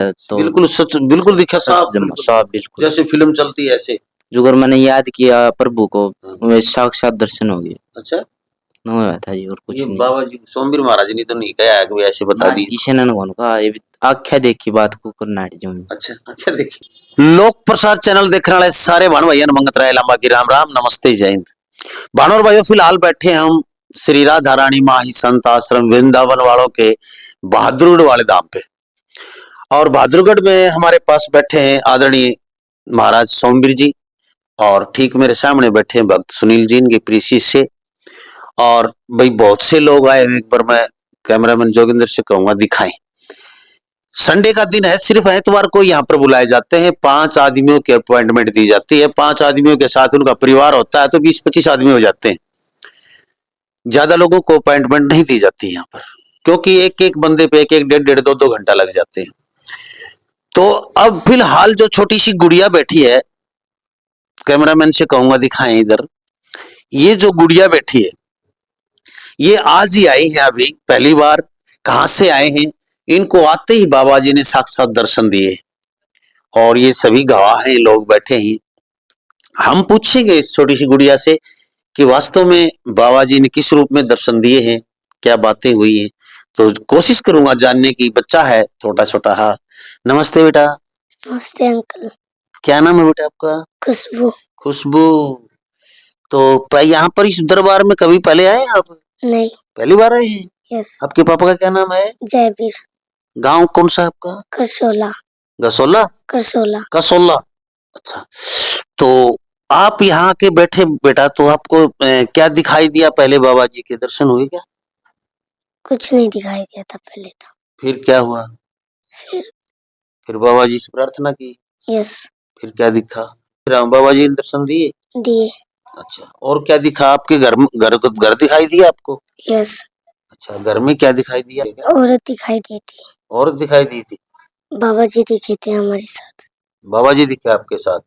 तो बिल्कुल सच, बिल्कुल दिखा साफ, साफ बिल्कुल जैसे फिल्म चलती है ऐसे। जो अगर मैंने याद किया प्रभु को हाँ। वे साक्षात दर्शन हो गए। अच्छा, न हुआ था जी और ये कुछ नहीं। बाबा जी सोमवीर महाराज ने तो नहीं कहा कि ऐसे बता दी। किसी ने कहा ये आख्या देखी बात को करना है जो। अच्छा, क्या देखिए लोक प्रसार चैनल देखने वाले सारे भानु भैया मंगत राय लंबा की राम राम नमस्ते जय हिंद। भानु और भाइयों फिलहाल बैठे हम श्री राधा रानी माही संत आश्रम वृंदावन वालों के बहादुरगढ़ वाले धाम पे, और बहादुरगढ़ में हमारे पास बैठे हैं आदरणीय महाराज सोमवीर जी, और ठीक मेरे सामने बैठे हैं भक्त सुनील जी, इनके प्रिय शिष्य। और भाई बहुत से लोग आए हैं, एक बार मैं कैमरामैन जोगिंदर से कहूंगा दिखाएं। संडे का दिन है, सिर्फ एतवार को यहाँ पर बुलाए जाते हैं। 5 आदमियों की अपॉइंटमेंट दी जाती है। 5 आदमियों के साथ उनका परिवार होता है तो 20-25 आदमी हो जाते हैं। ज्यादा लोगों को अपॉइंटमेंट नहीं दी जाती यहाँ पर, क्योंकि एक एक बंदे पे एक एक 1.5 2 घंटा लग जाते हैं। तो अब फिलहाल जो छोटी सी गुड़िया बैठी है, कैमरामैन से कहूंगा दिखाएं इधर। ये जो गुड़िया बैठी है ये आज ही आई है, अभी पहली बार। कहां से आए हैं, इनको आते ही बाबा जी ने साक्षात दर्शन दिए, और ये सभी गवाह हैं, लोग बैठे हैं। हम पूछेंगे इस छोटी सी गुड़िया से कि वास्तव में बाबा जी ने किस रूप में दर्शन दिए हैं, क्या बातें हुई हैं। तो कोशिश करूंगा जानने की। बच्चा है छोटा छोटा। हाँ, नमस्ते बेटा। नमस्ते अंकल। क्या नाम है बेटा आपका? खुशबू। खुशबू। तो यहाँ पर इस दरबार में कभी पहले आए आप? नहीं। पहली बार आए हैं? यस। आपके पापा का क्या नाम है? जयवीर। गांव कौन सा है आपका? करसोला। गसोला? करसोला। कसोला। अच्छा, तो आप यहाँ के बैठे बेटा, तो आपको क्या दिखाई दिया? पहले बाबा जी के दर्शन हुए क्या? कुछ नहीं दिखाई दिया था पहले तो। फिर क्या हुआ? फिर बाबा जी से प्रार्थना की? यस। फिर क्या दिखा? फिर बाबा जी ने दर्शन दिए? दिए। अच्छा, और क्या दिखा? आपके घर दिखाई दिया आपको? यस। अच्छा, घर में क्या दिखाई दिया? औरत दिखाई दी थी। औरत दिखाई दी थी? बाबा जी दिखे थे हमारे साथ। बाबा जी दिखे आपके साथ?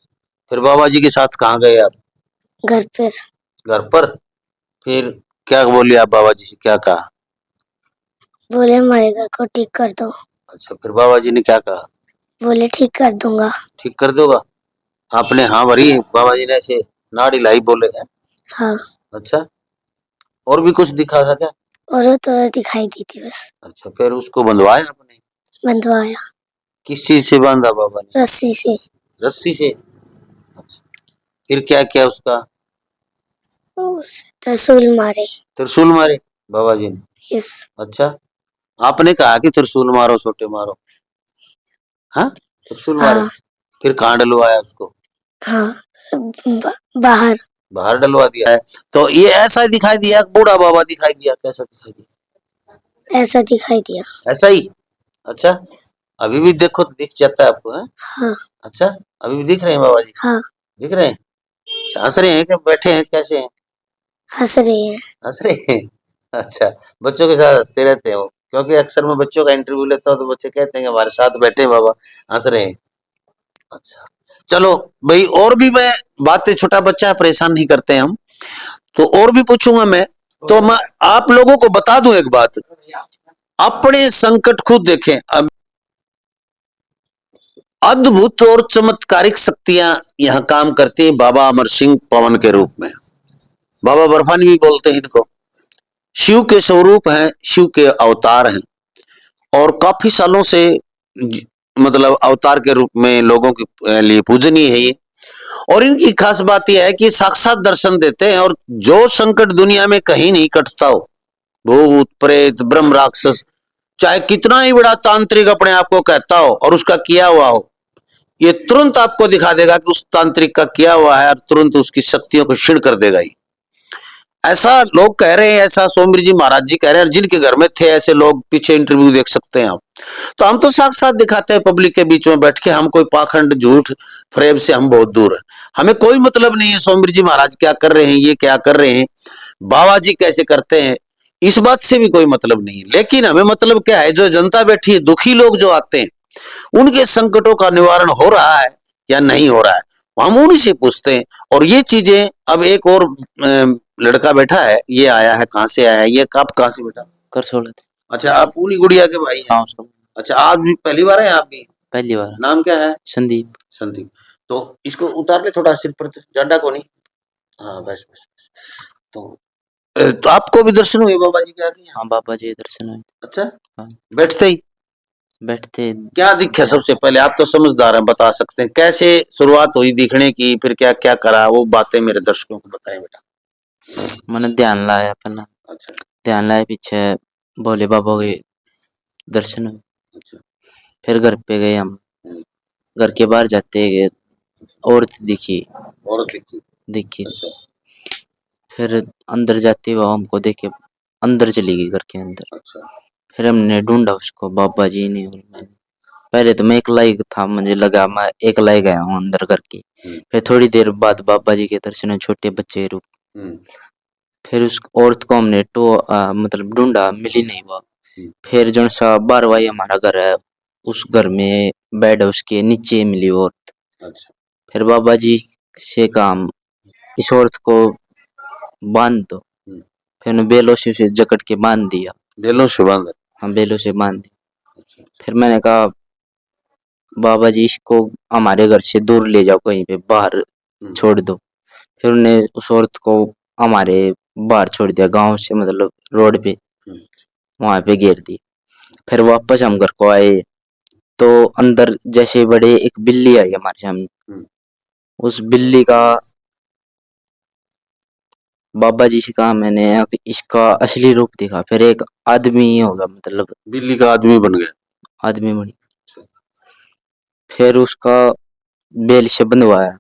फिर बाबा जी के साथ कहाँ गए आप? घर पर। घर पर? फिर क्या बोले आप बाबा जी से, क्या कहा? बोले हमारे घर को ठीक कर दो। अच्छा, फिर बाबा जी ने क्या कहा? बोले ठीक कर दूंगा। ठीक कर दोगा? आपने हाँ भरी? बाबा जी ने ऐसे नाड़ी लाई बोले हैं? हाँ। अच्छा, और भी कुछ दिखा था क्या? औरत दिखाई दी थी बस। अच्छा, फिर उसको बंधवाया आपने? बंधवाया। किस चीज से बांधा बाबा ने? रस्सी से। रस्सी से? अच्छा, फिर क्या किया उसका? त्रिशूल मारे। त्रिशूल मारे बाबा जी ने? यस। अच्छा, आपने कहा कि त्रिशूल मारो, छोटे मारो? हाँ, त्रिशूल मारे। हाँ। फिर कहाँ डलवाया उसको? हाँ, बाहर। बाहर डलवा दिया है। तो ये ऐसा दिखाई दिया, बूढ़ा बाबा दिखाई दिया, कैसा दिखाई दिया? ऐसा दिखाई दिया। ऐसा ही? अच्छा, अभी भी देखो तो दिख जाता है आपको? है? हाँ। अच्छा, अभी भी दिख रहे हैं बाबा जी? हाँ। दिख रहे हैं? अच्छा, हंस रहे हैं कि बैठे हैं, कैसे हैं? हंस रहे हैं। हंस रहे हैं? अच्छा, बच्चों के साथ हंसते रहते हैं वो, क्योंकि अक्सर मैं बच्चों का इंटरव्यू लेता हूँ तो बच्चे कहते हैं कि हमारे साथ बैठे बाबा, हंस रहे हैं। अच्छा, चलो भाई, और भी मैं बातें, छोटा बच्चा है, परेशान नहीं करते हम, तो और भी पूछूंगा मैं। तो मैं आप लोगों को बता दूं एक बात, अपने संकट खुद देखें। अब अद्भुत और चमत्कारिक शक्तियां यहाँ काम करती है बाबा अमर सिंह पवन के रूप में। बाबा बर्फानी भी बोलते हैं इनको। शिव के स्वरूप हैं, शिव के अवतार हैं, और काफी सालों से मतलब अवतार के रूप में लोगों के लिए पूजनीय है ये। और इनकी खास बात यह है कि साक्षात दर्शन देते हैं, और जो संकट दुनिया में कहीं नहीं कटता हो, भूत प्रेत ब्रह्म राक्षस, चाहे कितना ही बड़ा तांत्रिक अपने आप को कहता हो और उसका किया हुआ हो, ये तुरंत आपको दिखा देगा कि उस तांत्रिक का किया हुआ है, और तुरंत उसकी शक्तियों को क्षीण कर देगा ही। ऐसा लोग कह रहे हैं, ऐसा सोमवीर जी महाराज जी कह रहे हैं, जिनके घर में थे ऐसे लोग, पीछे इंटरव्यू देख सकते हैं आप। तो हम तो साक्षात दिखाते हैं पब्लिक के बीच में बैठ के, हम कोई पाखंड झूठ फ्रेब से हम बहुत दूर है। हमें कोई मतलब नहीं है सोमवीर जी महाराज क्या कर रहे हैं, ये क्या कर रहे हैं, बाबा जी कैसे करते हैं, इस बात से भी कोई मतलब नहीं है। लेकिन हमें मतलब क्या है, जो जनता बैठी है, दुखी लोग जो आते हैं, उनके संकटों का निवारण हो रहा है या नहीं हो रहा है, हम उन्हीं से पूछते हैं। और ये चीजें, अब एक और लड़का बैठा है, ये आया है, कहाँ से आया है ये? आप कहाँ से बेटा? करसोला थे। अच्छा, आप पूरी गुड़िया के भाई हैं? अच्छा, आप भी पहली बार हैं? आप भी पहली बार। नाम क्या है? संदीप। संदीप। तो इसको उतार ले थोड़ा सिर पर, ज्यादा को नहीं। हाँ बस बस बस। तो आपको भी दर्शन हुए बाबा जी के आगे? हाँ बाबा जी दर्शन हुए। अच्छा। हाँ। बैठते ही बैठते। क्या दिखे सबसे पहले? आप तो समझदार हैं, बता सकते हैं कैसे शुरुआत हुई दिखने की, फिर क्या क्या करा, वो बातें मेरे दर्शकों को बताएं बेटा। मैंने ध्यान लाया पहला। अच्छा ध्यान लाया, पीछे भोले बाबा के दर्शन हुए। अच्छा। फिर घर पे गए हम। हम्म, घर के बाहर जाते गए, औरत दिखी। औरत दिखी। दिखी। अच्छा फिर अंदर जाते हुए हमको देखे, अंदर चली गई घर के अंदर। अच्छा। फिर हमने ढूंढा उसको, बाबा जी ने और मैंने। पहले तो मैं अकेला ही था, मुझे लगा मैं अकेला ही गया हूँ अंदर करके। फिर थोड़ी देर बाद बाबा जी के दर्शन हुए, छोटे बच्चे के रूप। हम्म, फिर उस औरत को हमने मतलब ढूंढा, मिली नहीं वो। हम्म, फिर जो सा बारवाई हमारा घर है, उस घर में बेड है, उसके नीचे मिली औरत। अच्छा फिर बाबा जी से काम, इस औरत को बांध दो। हम्म, फिर उन्हें बेलों से उसे जकड़ के बांध दिया। बेलों से बांधा। हम बेलों से बांध दिया। अच्छा फिर मैंने कहा बाबा जी इसको हमारे घर से दूर ले जाओ, कहीं पे बाहर हम्म, छोड़ दो। फिर उन्होंने उस औरत को हमारे बाहर छोड़ दिया, गांव से, मतलब रोड पे, हम्म, वहां पे घेर दी। फिर वापस हम घर को आए तो अंदर जैसे बड़े एक बिल्ली आई हमारे सामने। हम्म, उस बिल्ली का बाबा जी से कहा मैंने कि इसका असली रूप दिखा। फिर एक आदमी ही होगा, मतलब बिल्ली का आदमी बन गया। आदमी बनी। फिर उसका बेल से बंधवाया।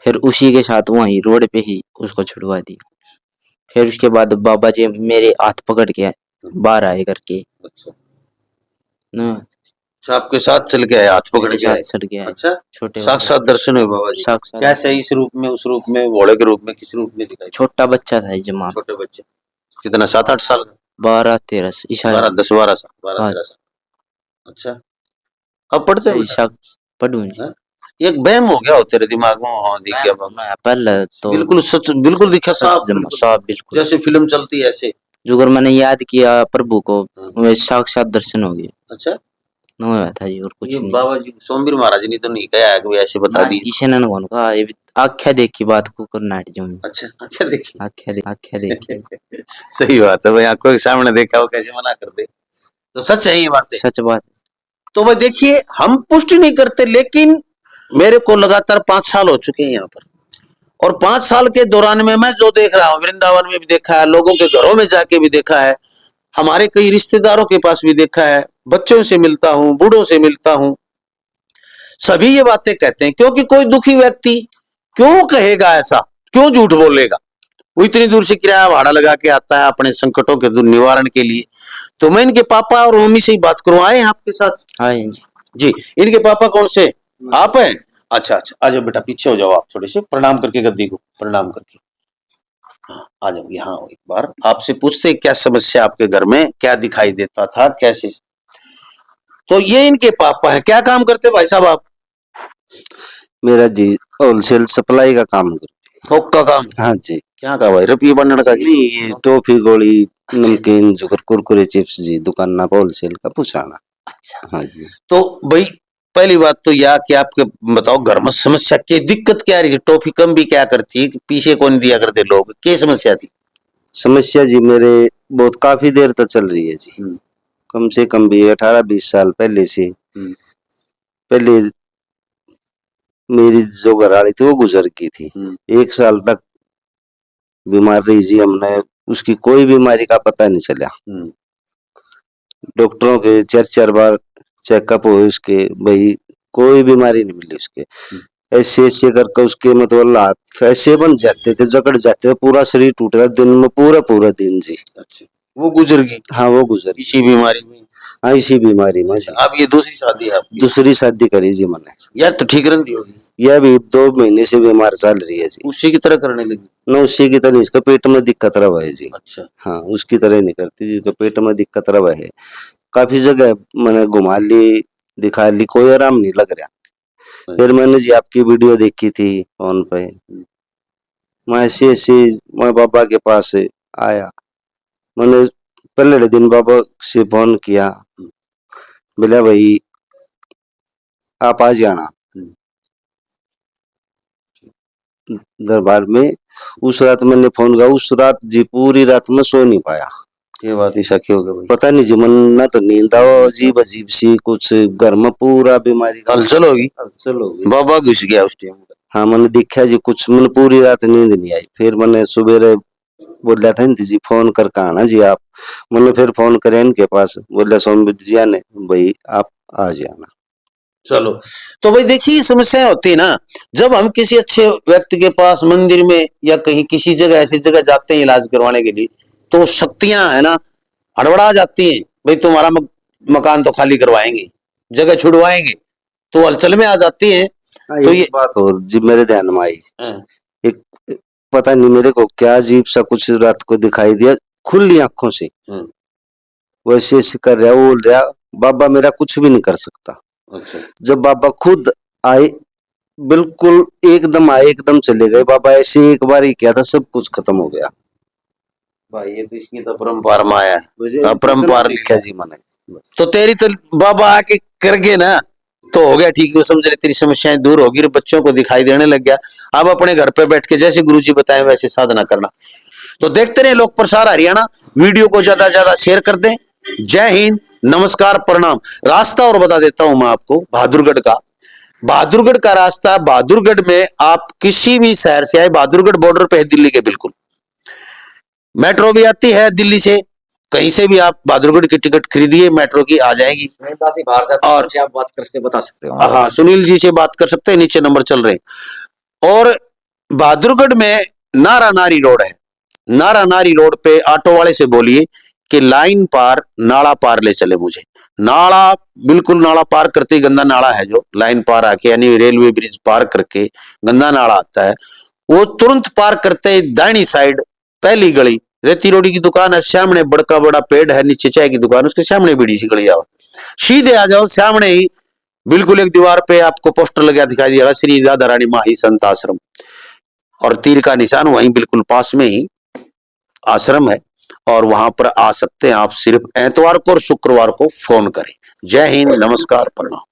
फिर उसी के साथ वहीं रोड पे ही उसको छुड़वा दिया। फिर उसके बाद बाबा जी मेरे हाथ पकड़ के बाहर आए करके। अच्छा न अच्छा, आपके साथ चल के आए, हाथ पकड़ मेरे के साथ आए? चल के आए। अच्छा छोटे वाले साक्षात दर्शन हुए बाबा जी? साक्षात कैसे? इस रूप में, उस रूप में, घोड़े के रूप में, किस रूप में दिखाई? छोटा बच्चा था जमा। छोटे बच्चे कितना, 7-8 साल का? 12-13 ईसा। 12-10-12 साल, 12-13 साल। अच्छा अब पढ़ते हो बेटा? ईसा पढ़ूं जी। हाँ? एक वहम हो गया हो तेरे दिमाग में? हाँ दिख गया बाबा। पहले तो बिल्कुल सच, बिल्कुल दिखा सच साफ, जमा, बिल्कुल साफ बिल्कुल। जैसे फिल्म चलती है ऐसे। जो अगर मैंने याद किया प्रभु को, हाँ। वे साक्षात दर्शन हो गए। अच्छा न हुआ था जी, और ये कुछ नहीं। बाबा जी सोमवीर महाराज ने तो नहीं कहा है कि ऐसे बता दी? किसी ने कौन कहा, ये आख्या देखी बात को करना हट जाऊं। अच्छा क्या देखी? आख्या देखी। सही बात है भाई, आंखों के सामने देखा हो कैसे मना कर दे? तो सच है ये बात। सच बात। तो भाई देखिए, हम पुष्टि नहीं करते, लेकिन मेरे को लगातार 5 साल हो चुके हैं यहाँ पर, और 5 साल के दौरान में मैं जो देख रहा हूँ, वृंदावन में भी देखा है, लोगों के घरों में जाके भी देखा है, हमारे कई रिश्तेदारों के पास भी देखा है, बच्चों से मिलता हूँ, बूढ़ों से मिलता हूँ, सभी ये बातें कहते हैं। क्योंकि कोई दुखी व्यक्ति क्यों कहेगा ऐसा, क्यों झूठ बोलेगा? वो इतनी दूर से किराया भाड़ा लगा के आता है अपने संकटों के निवारण के लिए। तो मैं इनके पापा और मम्मी से ही बात करूं, आए हैं आपके साथ? हाँ जी। जी। इनके पापा कौन से? आप हैं? अच्छा अच्छा, आ जाओ बेटा, पीछे हो जाओ, आप थोड़े से प्रणाम करके गद्दी को प्रणाम करके। हाँ आ जाओ, यहाँ एक बार आपसे पूछते क्या समस्या आपके घर में, क्या दिखाई देता था, कैसे? तो ये इनके पापा हैं। क्या काम करते भाई साहब आप? मेरा जी होलसेल सप्लाई का काम है। थोक का काम? हाँ जी। क्या का भाई, रुपये बनने का? नहीं, ये टॉफी गोली नमकीन जुकर कुरकुरे चिप्स जी, दुकान ना होलसेल का पुछाना। अच्छा हाँ जी। तो भाई पहली बात तो यह कि आपके बताओ घर में समस्या की दिक्कत क्या रही थी? टॉफी कम भी क्या करती, पीछे कौन दिया करते लोग, क्या समस्या थी? समस्या जी मेरे बहुत काफी देर तक चल रही है जी, कम से कम भी 18-20 साल पहले से। पहले मेरी जो घरवाली थी वो गुजर गई थी। 1 साल तक बीमार रही जी, हमने उसकी कोई बीमारी का पता नहीं चला। डॉक्टरों के 4-4 बार चेकअप हुए उसके, भाई कोई बीमारी नहीं मिली उसके। ऐसे ऐसे करके उसके मतलब हाथ ऐसे बन जाते थे, जकड़ जाते थे, पूरा शरीर टूटता दिन में, पूरा पूरा दिन जी। अच्छा वो गुजर गई? हाँ वो गुजर गई इसी बीमारी में? हाँ इसी बीमारी में जी। अब ये दूसरी शादी है आपकी? दूसरी शादी करी जी मैंने। यार तो ठीक रहती होगी? यह भी 2 महीने से बीमार चल रही है जी। उसी की तरह करने लगी? न उसी की तरह, इसका पेट में दिक्कत रहा है जी। अच्छा हाँ उसकी तरह नहीं करती, जिसका पेट में दिक्कत रहा है। काफी जगह मैंने घुमा ली, दिखा ली, कोई आराम नहीं लग रहा। फिर मैंने जी आपकी वीडियो देखी थी फोन पे, मैं ऐसे ऐसे मैं बाबा के पास आया। मैंने पहले दिन बाबा से फोन किया, बोला भाई आप आ जाना दरबार में। उस रात मैंने फोन किया, उस रात जी पूरी रात में सो नहीं पाया। ये बात ऐसा क्यों हो गया भाई? पता नहीं जी, मन ना तो नींद आओ, अजीब अजीब सी कुछ घर में पूरा बीमारी का हलचल होगी, हलचल हो गई। बाबा घुस गया उस टाइम। हाँ मैंने देखा जी, कुछ मैंने पूरी रात नींद नहीं आई। फिर मैंने सुबह बोला था जी फोन करके आना जी आप। मैंने फिर फोन करे इनके पास, बोला सोमवीर जी आने भाई आप आ जाना। चलो तो भाई देखिए, ये समस्या होती है ना, जब हम किसी अच्छे व्यक्ति के पास मंदिर में या कहीं किसी जगह ऐसी जगह जाते हैं इलाज करवाने के लिए, तो शक्तियां है ना हड़बड़ा जाती हैं। भाई तुम्हारा मकान तो खाली करवाएंगे, जगह छुड़वाएंगे, तो हलचल में आ जाती है। तो ये बात और जी मेरे ध्यान में आई, हाँ, एक पता नहीं मेरे को क्या अजीब सा कुछ रात को दिखाई दिया खुली आंखों से। वैसे ऐसे कर रहा, वो बोल रहा बाबा मेरा कुछ भी नहीं कर सकता। अच्छा। जब बाबा खुद आए, बिल्कुल एकदम आए एकदम चले गए बाबा। ऐसे एक बार ही किया था, सब कुछ खत्म हो गया। भाई ये तो इसकी तो परंपरा में आया है, मुझे परंपरा लिखा जी मैंने। तो तेरी तो बाबा आके कर गए ना, तो हो गया ठीक, तो समझ रहे तेरी समस्याएं दूर होगी, बच्चों को दिखाई देने लग गया। अब अपने घर पे बैठ के जैसे गुरुजी बताएं वैसे साधना करना। तो देखते रहे लोक प्रसार हरियाणा, वीडियो को ज्यादा से ज्यादा शेयर कर दें। जय हिंद, नमस्कार, प्रणाम। रास्ता और बता देता हूं मैं आपको बहादुरगढ़ का। बहादुरगढ़ का रास्ता, बहादुरगढ़ में आप किसी भी शहर से आए, बहादुरगढ़ बॉर्डर पे है दिल्ली के बिल्कुल, मेट्रो भी आती है दिल्ली से, कहीं से भी आप बहादुरगढ़ की टिकट खरीदिए, मेट्रो की आ जाएगी। और आप बात करके बता सकते हो। हाँ, सुनील जी से बात कर सकते हैं, नीचे नंबर चल रहे हैं। और बहादुरगढ़ में नारा नारी रोड है, नारा नारी रोड पे ऑटो वाले से बोलिए कि लाइन पार नाला पार ले चले मुझे। नाला, बिल्कुल नाला पार करते ही गंदा नाला है, जो लाइन पार आके यानी रेलवे ब्रिज पार करके गंदा नाला आता है, वो तुरंत पार करते ही दाहिनी साइड पहली गली रेती रोडी की दुकान है, सामने बड़का बड़ा पेड़ है, नीचे चाय की दुकान, उसके सामने बड़ी सी गली आओ, सीधे आ जाओ, सामने ही बिल्कुल एक दीवार पे आपको पोस्टर लगा दिखाई देगा, श्री राधा रानी माही संत आश्रम, और तीर का निशान वहीं बिल्कुल पास में ही आश्रम है। और वहां पर आ सकते हैं आप, सिर्फ एतवार को और शुक्रवार को फोन करें। जय हिंद, नमस्कार, प्रणाम।